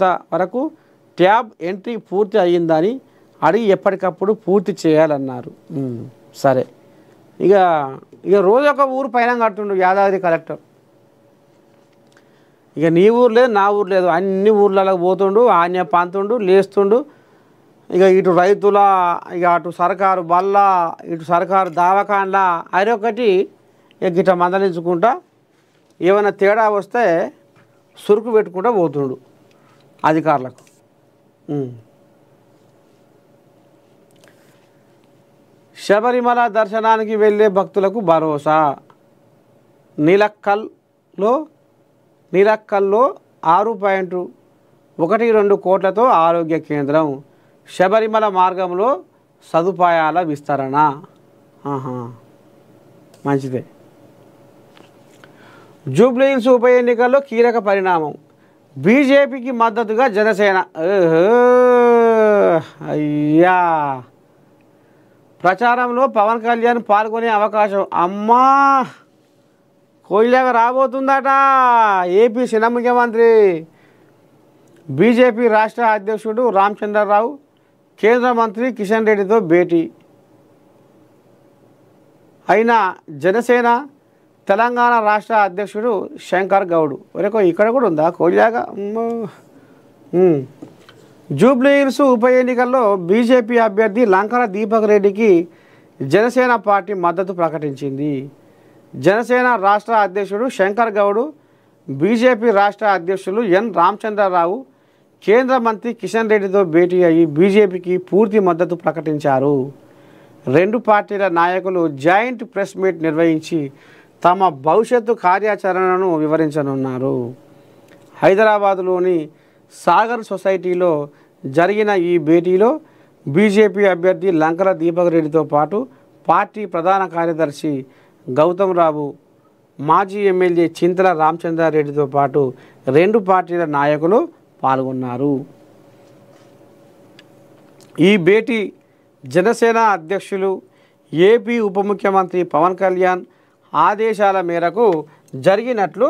వరకు tab entry పూర్తి అయ్యిందని అడిగి ఎప్పటికప్పుడు పూర్తి చేయాలన్నారు. సరే, ఇక ఇక రోజు ఒక ఊరు పైన కడుతుండు యాదాద్రి కలెక్టర్. ఇక నీ ఊరు లేదు, నా ఊరు లేదు, అన్ని ఊర్లకు పోతుండు, ఆన్య పాంతుండు, లేస్తుండు. ఇక ఇటు రైతుల, ఇక అటు సర్కారు బల్ల, ఇటు సర్కారు దావకాండ్ల అరొకటి ఇక గిట్ట మందలించుకుంటా ఏమైనా తేడా వస్తే సురుకు పెట్టుకుంటూ పోతుండు అధికారులకు. శబరిమల దర్శనానికి వెళ్ళే భక్తులకు భరోసా. నీలక్కల్లో 6.12 కోట్లతో ఆరోగ్య కేంద్రం. శబరిమల మార్గంలో సదుపాయాల విస్తరణ. మంచిదే. జూబ్లీహిల్స్ ఉప ఎన్నికల్లో కీలక పరిణామం. బీజేపీకి మద్దతుగా జనసేన. అయ్యా, ప్రచారంలో పవన్ కళ్యాణ్ పాల్గొనే అవకాశం అమ్మా కోయిలాగా రాబోతుందట. ఏపీ చిన్న ముఖ్యమంత్రి బీజేపీ రాష్ట్ర అధ్యక్షుడు రామచంద్రరావు కేంద్ర మంత్రి కిషన్ రెడ్డితో భేటీ అయిన జనసేన తెలంగాణ రాష్ట్ర అధ్యక్షుడు శంకర్ గౌడ్. వరకు ఇక్కడ కూడా ఉందా కోయిలాగా? జూబ్లీహిల్స్ ఉప ఎన్నికల్లో బీజేపీ అభ్యర్థి లంకల దీపక్ రెడ్డికి జనసేన పార్టీ మద్దతు ప్రకటించింది. జనసేన రాష్ట్ర అధ్యక్షుడు శంకర్ గౌడ్, బీజేపీ రాష్ట్ర అధ్యక్షులు ఎన్ రామచంద్రరావు కేంద్ర మంత్రి కిషన్ రెడ్డితో భేటీ అయ్యి బీజేపీకి పూర్తి మద్దతు ప్రకటించారు. రెండు పార్టీల నాయకులు జాయింట్ ప్రెస్ మీట్ నిర్వహించి తమ భవిష్యత్తు కార్యాచరణను వివరించనున్నారు. హైదరాబాదులోని సాగర్ సొసైటీలో జరిగిన ఈ భేటీలో బీజేపీ అభ్యర్థి లంకల దీపక్ రెడ్డితో పాటు పార్టీ ప్రధాన కార్యదర్శి గౌతమ్ రావు, మాజీ ఎమ్మెల్యే చింతల రామచంద్రారెడ్డితో పాటు రెండు పార్టీల నాయకులు పాల్గొన్నారు. ఈ భేటీ జనసేన అధ్యక్షులు ఏపీ ఉప ముఖ్యమంత్రి పవన్ కళ్యాణ్ ఆదేశాల మేరకు జరిగినట్లు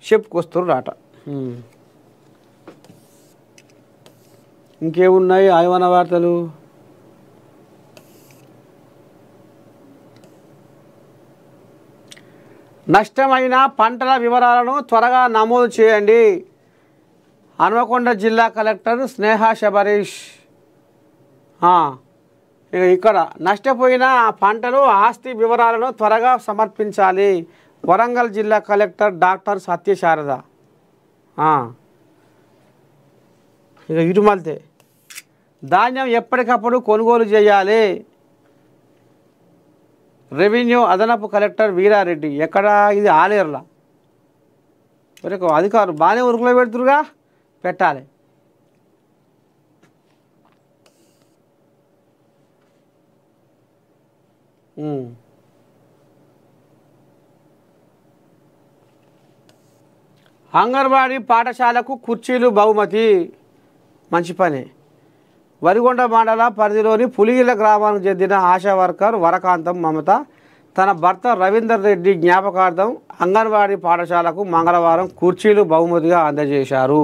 చెప్పుకొస్తున్నారట. ఇంకేమున్నాయి ఆయవన వార్తలు? నష్టమైన పంటల వివరాలను త్వరగా నమోదు చేయండి. హన్మకొండ జిల్లా కలెక్టర్ స్నేహ శబరీష్. ఇక్కడ నష్టపోయిన పంటలు ఆస్తి వివరాలను త్వరగా సమర్పించాలి. వరంగల్ జిల్లా కలెక్టర్ డాక్టర్ సత్యశారద. ఇక ఇటు మళ్తే ధాన్యం ఎప్పటికప్పుడు కొనుగోలు చేయాలి. రెవెన్యూ అదనపు కలెక్టర్ వీరారెడ్డి. ఎక్కడ? ఇది ఆలేరులా. వరకు అధికారులు బాగానే ఉరుకులో పెడుతురుగా, పెట్టాలి. అంగన్వాడీ పాఠశాలకు కుర్చీలు బహుమతి. మంచి పని. వరిగొండ మండల పరిధిలోని పులిగిల గ్రామానికి చెందిన ఆశా వర్కర్ వరకాంతం మమత తన భర్త రవీందర్ రెడ్డి జ్ఞాపకార్థం అంగన్వాడీ పాఠశాలకు మంగళవారం కుర్చీలు బహుమతిగా అందజేశారు.